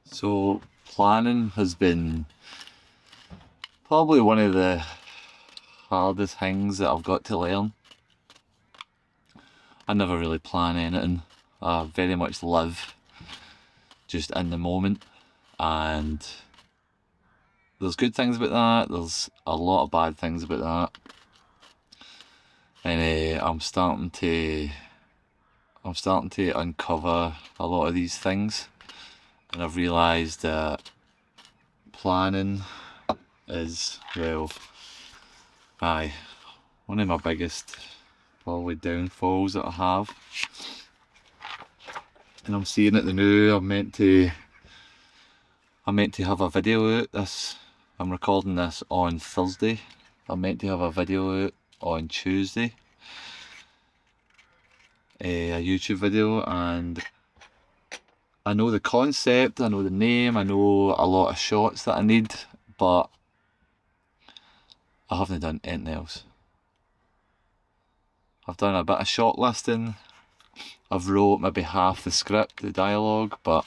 So planning has been probably one of the hardest things that I've got to learn. I never really plan anything. I very much live just in the moment, and there's good things about that. There's a lot of bad things about that, and I'm starting to uncover a lot of these things, and I've realised that planning is, well, aye, one of my biggest probably downfalls that I have. And I'm seeing it the new. I'm meant to have a video out this. I'm recording this on Thursday. I'm meant to have a video out on Tuesday. A YouTube video, and I know the concept, I know the name, I know a lot of shots that I need, but I haven't done anything else. I've done a bit of shot listing. I've wrote maybe half the script, the dialogue, but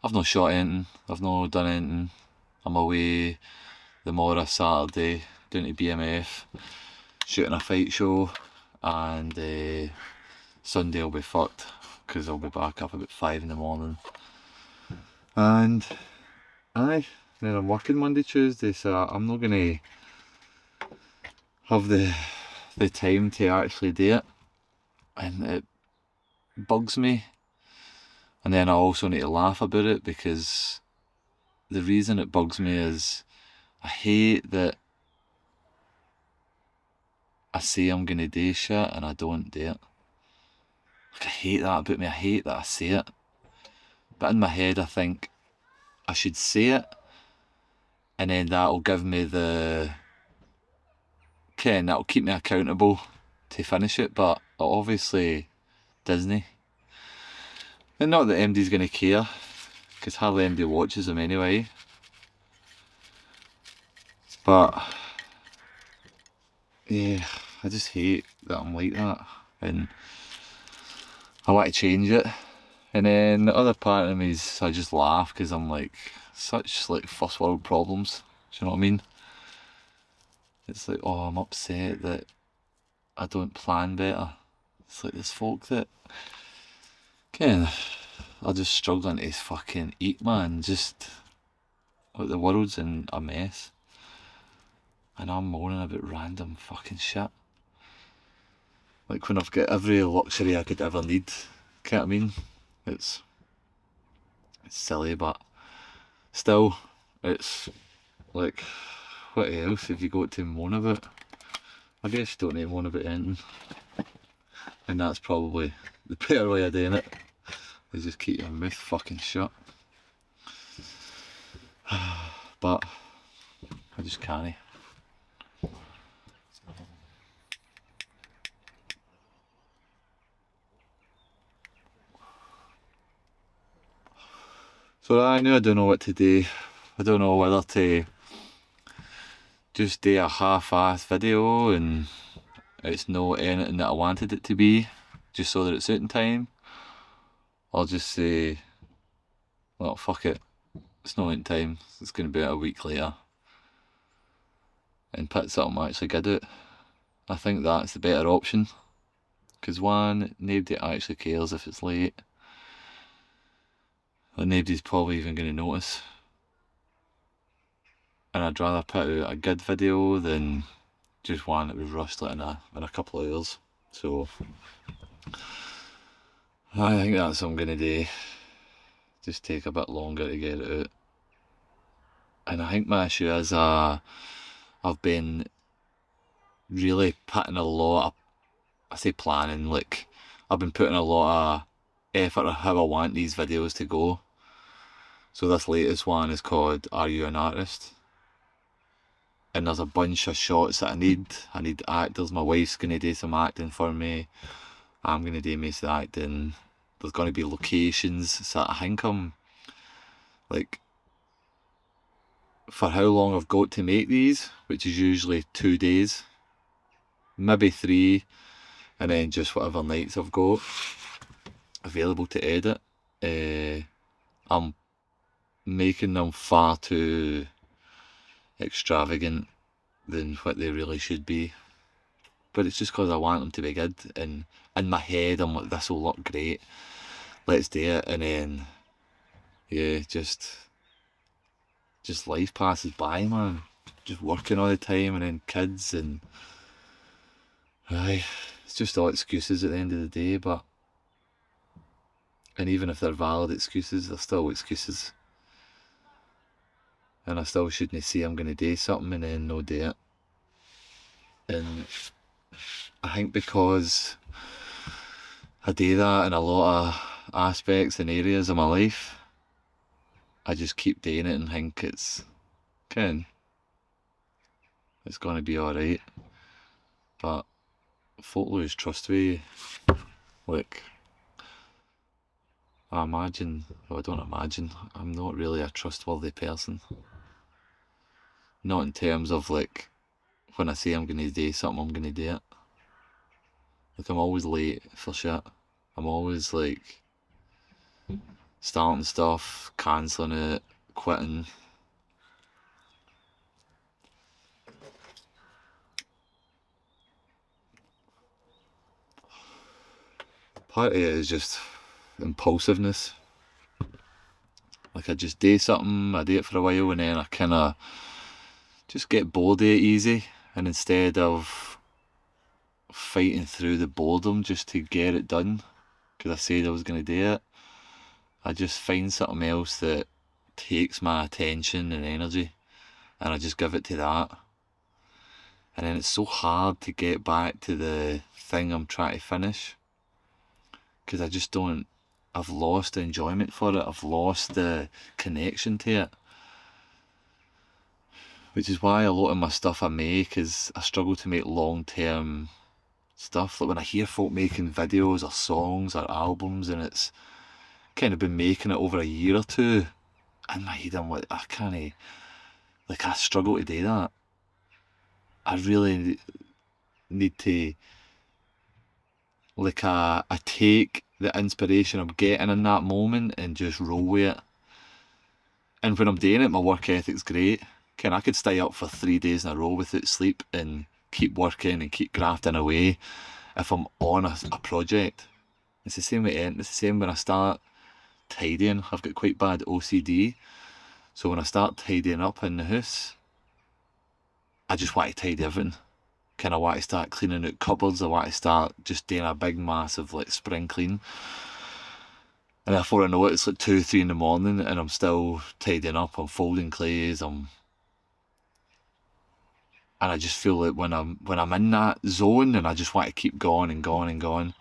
I've not shot anything. I've not done anything. I'm away tomorrow, Saturday, down to BMF, shooting a fight show, and Sunday I'll be fucked because I'll be back up about 5 in the morning. And aye, then I'm working Monday, Tuesday, so I'm not gonna have the time to actually do it, and it bugs me. And then I also need to laugh about it, because the reason it bugs me is I hate that I say I'm gonna do shit and I don't do it. Like, I hate that about me. I hate that I say it. But in my head I think I should say it, and then that'll give me that'll keep me accountable to finish it, but it obviously Disney. And not that MD's gonna care, because hardly MD watches them anyway. But yeah, I just hate that I'm like that, and I want to change it. And then the other part of me is I just laugh because I'm like, such like first world problems. Do you know what I mean? It's like, oh, I'm upset that I don't plan better. It's like there's folk that kind are just struggling to fucking eat, man. Just like the world's in a mess, and I'm moaning about random fucking shit. Like when I've got every luxury I could ever need. You know what I mean? It's silly, but still, it's like, what else have you got to moan about? I guess you don't need to moan about anything, and that's probably the better way of doing it, is just keep your mouth fucking shut. But I just can't. So I don't know what to do. I don't know whether to just do a half-assed video and it's not anything that I wanted it to be, just so that it's out in time, or just say, well, fuck it, it's not in time, it's going to be out a week later, and put something actually good out. I think that's the better option, because one, nobody actually cares if it's late. Like, nobody's probably even going to notice. And I'd rather put out a good video than just one that was rushed like in a couple of hours. So I think that's what I'm gonna do. Just take a bit longer to get it out. And I think my issue is I've been really putting a lot of, I say planning, like I've been putting a lot of effort on how I want these videos to go. So this latest one is called Are You an Artist? And there's a bunch of shots that I need. I need actors. My wife's gonna do some acting for me. I'm gonna do most of the acting. There's gonna be locations. So I think I'm like, for how long I've got to make these, which is usually 2 days, maybe 3, and then just whatever nights I've got available to edit. I'm making them far too extravagant than what they really should be. But it's just because I want them to be good, and in my head I'm like, this will look great, let's do it. And then yeah, just life passes by, man. Just working all the time, and then kids, and aye, it's just all excuses at the end of the day. But and even if they're valid excuses, they're still excuses, and I still shouldn't say I'm gonna do something and then no do it. And I think because I do that in a lot of aspects and areas of my life, I just keep doing it and think it's gonna be alright. But folk lose trust with you. Like, I don't imagine, I'm not really a trustworthy person. Not in terms of like, when I say I'm gonna do something, I'm gonna do it. Like, I'm always late for shit. I'm always like starting stuff, cancelling it, quitting. Part of it is just impulsiveness. Like, I just do something, I do it for a while, and then I kind of just get bored of it easy. And instead of fighting through the boredom just to get it done, because I said I was going to do it, I just find something else that takes my attention and energy, and I just give it to that. And then it's so hard to get back to the thing I'm trying to finish, because I just don't, I've lost the enjoyment for it, I've lost the connection to it. Which is why a lot of my stuff I make is, I struggle to make long-term stuff. Like when I hear folk making videos or songs or albums and it's kind of been making it over a year or two, in my head I'm like, I can't, like, I struggle to do that. I really need to, like, I take the inspiration I'm getting in that moment and just roll with it. And when I'm doing it, my work ethic's great. I could stay up for 3 days in a row without sleep and keep working and keep grafting away if I'm on a project. It's the same with it's the same when I start tidying. I've got quite bad OCD, so when I start tidying up in the house, I just want to tidy everything. I want to start cleaning out cupboards. I want to start just doing a big massive like spring clean. And before I know it, it's like 2, 3 in the morning and I'm still tidying up, I'm folding clothes, and I just feel like when I'm in that zone, and I just want to keep going and going and going.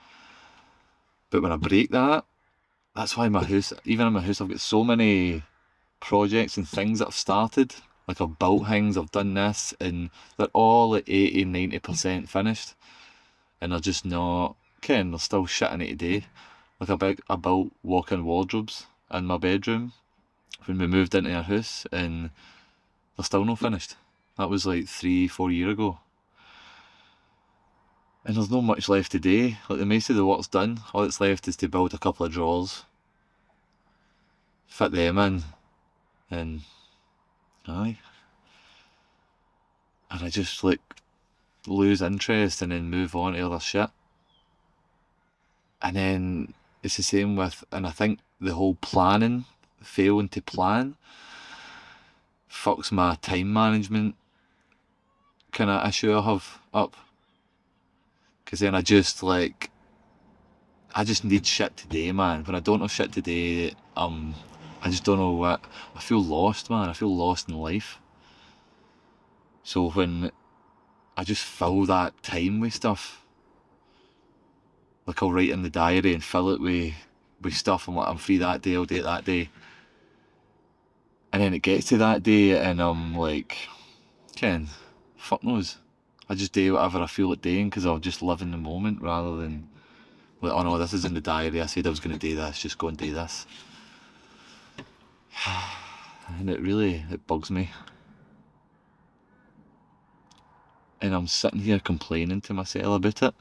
But when I break that, that's why my house, even in my house, I've got so many projects and things that I've started. Like, I've built things, I've done this, and they're all like 80, 90% finished. And they're just not, they're still shit in it today. Like, I built walk-in wardrobes in my bedroom when we moved into our house, and they're still not finished. That was like 3, 4 years ago. And there's not much left to do. Like, the most of the work's done. All that's left is to build a couple of drawers, fit them in, and aye. And I just like lose interest and then move on to other shit. And then it's the same with, and I think the whole planning, failing to plan, fucks my time management kind of issue I have up. Because then I just need shit today, man. When I don't have shit today, I just don't know what, I feel lost, man. I feel lost in life. So when I just fill that time with stuff, like I'll write in the diary and fill it with stuff. I'm like, I'm free that day, I'll do it that day. And then it gets to that day and I'm like, fuck knows. I just do whatever I feel like doing because I'll just live in the moment rather than like, oh no, this is in the diary, I said I was going to do this, just go and do this. And it bugs me. And I'm sitting here complaining to myself about it,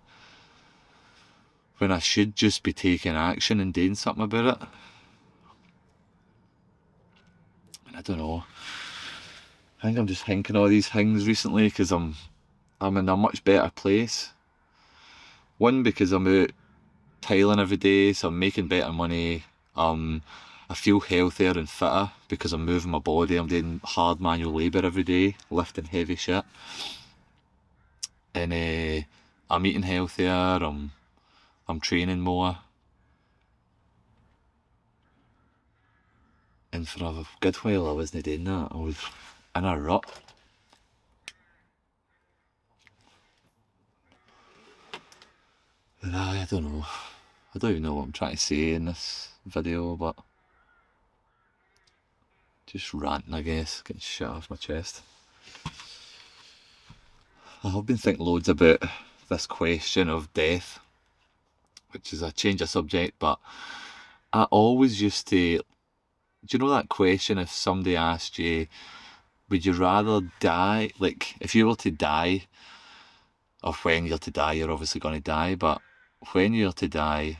when I should just be taking action and doing something about it. I don't know. I think I'm just thinking all these things recently because I'm in a much better place. One, because I'm out tiling every day, so I'm making better money. I feel healthier and fitter because I'm moving my body. I'm doing hard manual labour every day, lifting heavy shit, and I'm eating healthier. I'm training more, and for a good while I wasn't doing that. I was in a rut. And I don't know. I don't even know what I'm trying to say in this video, but just ranting, I guess, getting shit off my chest. I've been thinking loads about this question of death, which is a change of subject, but I always used to. Do you know that question if somebody asked you, would you rather die? Like, if you were to die, or when you're to die, you're obviously going to die, but when you're to die,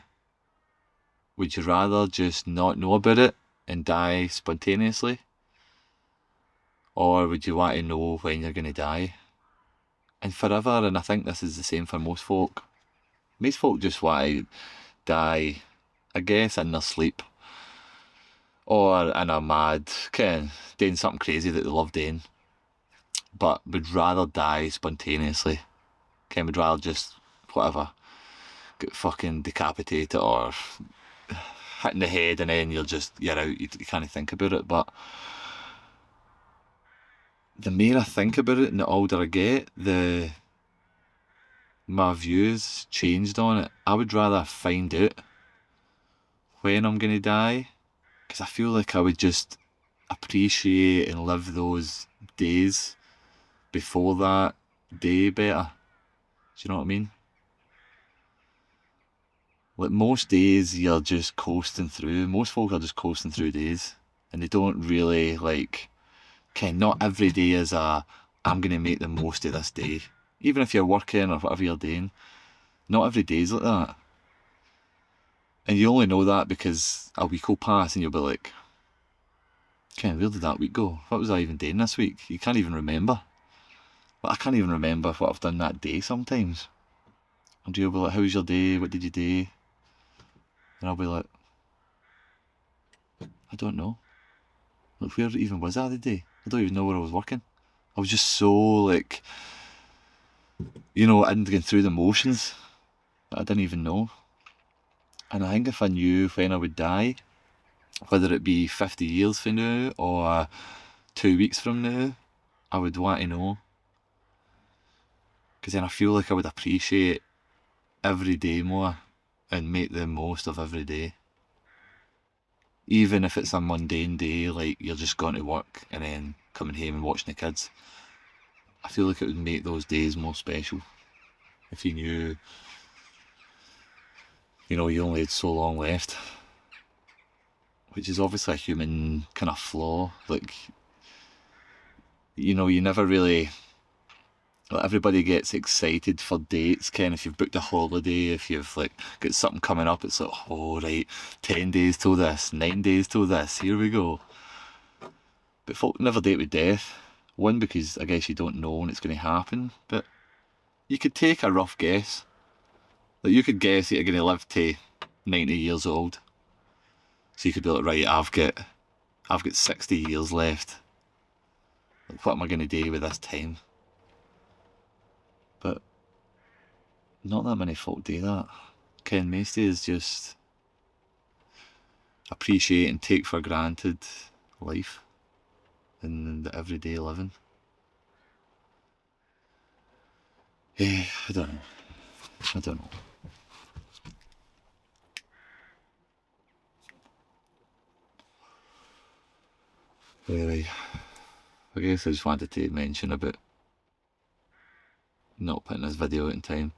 would you rather just not know about it and die spontaneously? Or would you want to know when you're going to die? And forever, and I think this is the same for most folk. Most folk just want to die, I guess, in their sleep. Or in a mad, kind of doing something crazy that they love doing. But would rather die spontaneously. Would rather just, whatever, get fucking decapitated or hit in the head and then you're out, you can't think about it. But the more I think about it and the older I get, my views changed on it. I would rather find out when I'm going to die, because I feel like I would just appreciate and live those days before that day better. Do you know what I mean? Like, most days you're just coasting through. Most folk are just coasting through days, and they don't really not every day is I'm going to make the most of this day. Even if you're working or whatever you're doing, not every day's like that. And you only know that because a week will pass and you'll be like, where did that week go? What was I even doing this week? You can't even remember. But I can't even remember what I've done that day sometimes. And you'll be like, how was your day? What did you do? And I'll be like, I don't know. Like, where even was I the day? I don't even know where I was working. I was just so going through the motions that I didn't even know. And I think if I knew when I would die, whether it be 50 years from now or 2 weeks from now, I would want to know. Because then I feel like I would appreciate every day more and make the most of every day. Even if it's a mundane day, like you're just going to work and then coming home and watching the kids. I feel like it would make those days more special if you knew, you only had so long left. Which is obviously a human kind of flaw. Like, you never really. Like, everybody gets excited for dates, if you've booked a holiday, if you've got something coming up, it's like, oh right, 10 days till this, 9 days till this, here we go. But folk never date with death. One, because I guess you don't know when it's going to happen, but you could take a rough guess. Like, you could guess that you're going to live to 90 years old. So you could be like, right, I've got 60 years left. Like, what am I going to do with this time? But not that many folk do that. Most days just appreciate and take for granted life and the everyday living. Yeah, I don't know. Anyway, I guess I just wanted to mention about not putting this video out in time.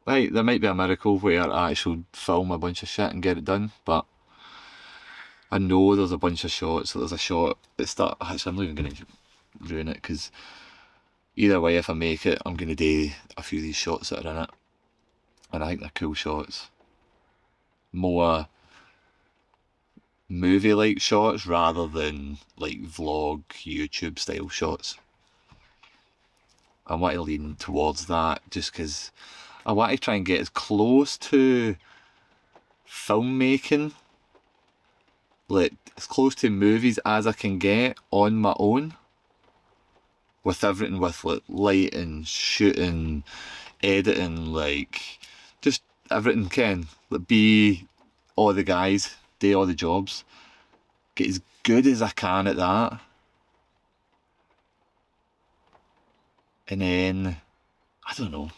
Right, there might be a miracle where I actually film a bunch of shit and get it done, but I know there's a bunch of shots. So there's a shot at start. Actually, I'm not even going to ruin it, because either way, if I make it, I'm going to do a few of these shots that are in it, and I think they're cool shots. More movie-like shots rather than like vlog, YouTube style shots. I want to lean towards that just because I want to try and get as close to filmmaking, like as close to movies as I can get on my own, with everything, with like lighting, shooting, editing, like just everything can like be all the guys, do all the jobs, get as good as I can at that, and then I don't know,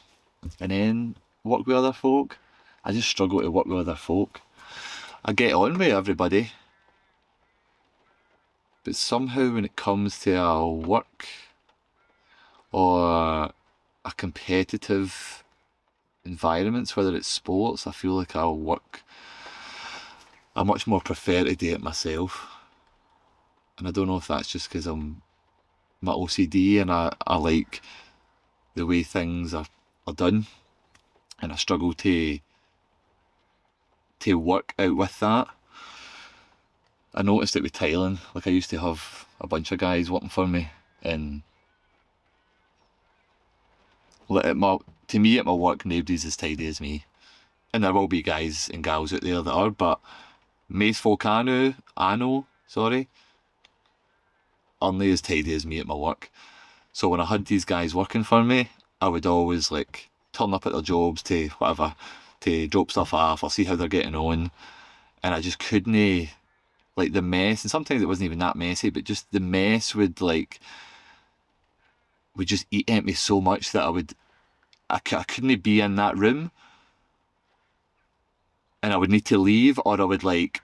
and then work with other folk. I just struggle to work with other folk. I get on with everybody, but somehow when it comes to our work or a competitive environments, whether it's sports, I feel like I'll work. I much more prefer to do it myself. And I don't know if that's just because I'm my OCD and I like the way things are done, and I struggle to work out with that. I noticed it with tiling. Like I used to have a bunch of guys working for me, and like to me at my work, nobody's as tidy as me. And there will be guys and gals out there that are, but most folk I know, sorry, aren't as tidy as me at my work. So when I had these guys working for me, I would always like turn up at their jobs to whatever, to drop stuff off or see how they're getting on. And I just couldn't, like the mess, and sometimes it wasn't even that messy, but just the mess would just eat at me so much that I couldn't be in that room, and I would need to leave, or I would like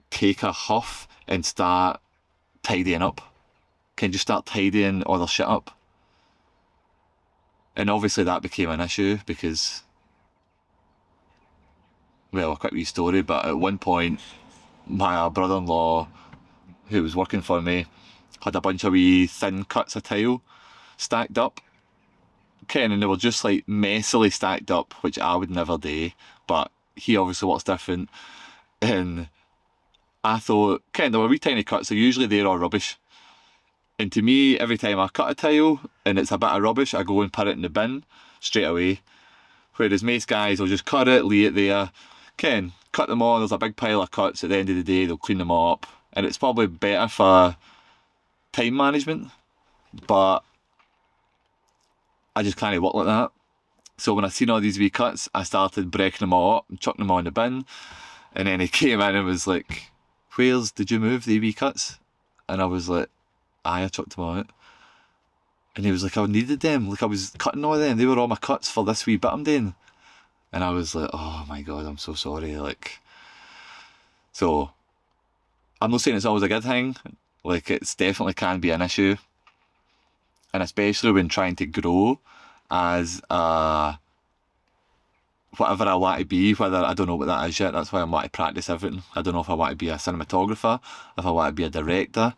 take a huff and start tidying up. Can just start tidying all their shit up. And obviously that became an issue because, well, a quick wee story, but at one point, my brother-in-law, who was working for me, had a bunch of wee thin cuts of tile stacked up. Ken, and they were just like messily stacked up, which I would never do, but he obviously works different. And I thought, Ken, they were wee tiny cuts, so usually they're all rubbish. And to me, every time I cut a tile and it's a bit of rubbish, I go and put it in the bin straight away. Whereas most guys will just cut it, leave it there. Ken, cut them all, there's a big pile of cuts, at the end of the day they'll clean them up. And it's probably better for time management, but I just can't work like that. So when I seen all these wee cuts, I started breaking them all up and chucking them all in the bin. And then he came in and was like, did you move the wee cuts? And I was like, aye, I chucked them all out. And he was like, I needed them. Like I was cutting all of them. They were all my cuts for this wee bit I'm doing. And I was like, oh my God, I'm so sorry. Like, so I'm not saying it's always a good thing. Like it's definitely can be an issue. And especially when trying to grow as whatever I want to be, whether I don't know what that is yet. That's why I want to practice everything. I don't know if I want to be a cinematographer, if I want to be a director,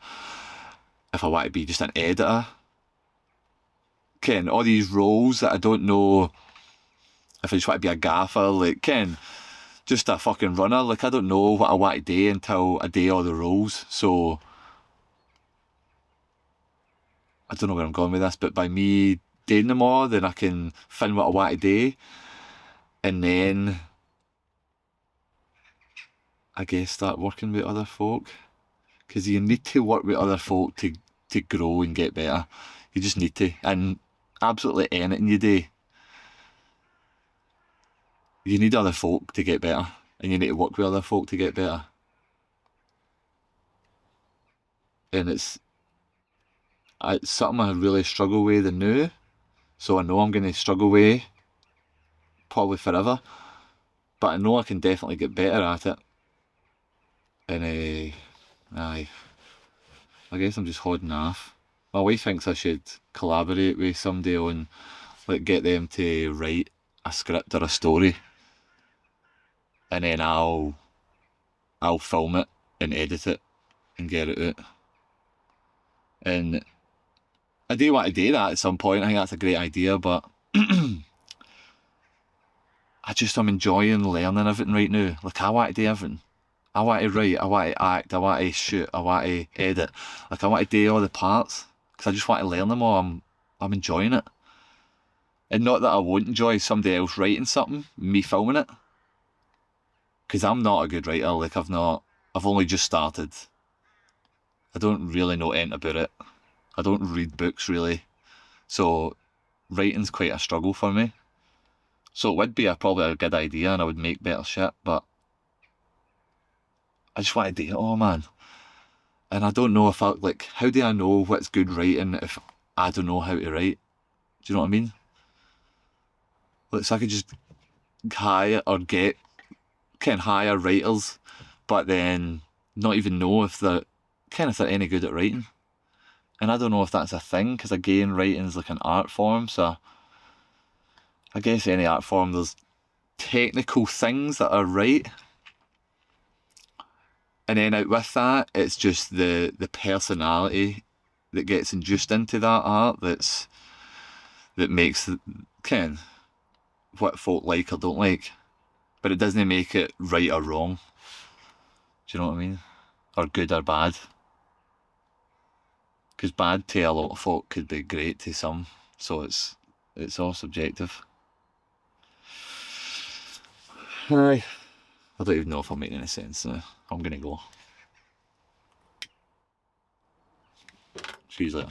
if I want to be just an editor. Ken, all these roles that I don't know if I just want to be a gaffer, like Ken, just a fucking runner. Like I don't know what I want to do until I do all the roles. So I don't know where I'm going with this, but by me doing them all, then I can find what I want to do, and then I guess start working with other folk. Because you need to work with other folk to grow and get better. You just need to. And absolutely anything you do, you need other folk to get better. And you need to work with other folk to get better. And it's something I really struggle with the now. So I know I'm going to struggle with probably forever. But I know I can definitely get better at it. And aye, I guess I'm just holding off. My wife thinks I should collaborate with somebody on, like, get them to write a script or a story, and then I'll film it and edit it and get it out. And I do want to do that at some point. I think that's a great idea, but I'm enjoying learning everything right now. Like I want to do everything. I want to write, I want to act, I want to shoot, I want to edit. Like I want to do all the parts because I just want to learn them all. I'm enjoying it. And not that I won't enjoy somebody else writing something, me filming it. Because I'm not a good writer. Like I've only just started. I don't really know anything about it. I don't read books really. So writing's quite a struggle for me. So it would be probably a good idea and I would make better shit, but I just want to do it all, man. And I don't know if like, how do I know what's good writing if I don't know how to write? Do you know what I mean? Like, so I could just hire or can hire writers, but then not even know if they're any good at writing. And I don't know if that's a thing, because again, writing's like an art form, so I guess any art form, there's technical things that are right. And then out with that, it's just the personality that gets induced into that art that makes what folk like or don't like. But it doesn't make it right or wrong. Do you know what I mean? Or good or bad. Because bad to a lot of folk could be great to some. So it's all subjective. Aye. I don't even know if I'm making any sense now. I'm gonna go. See you later.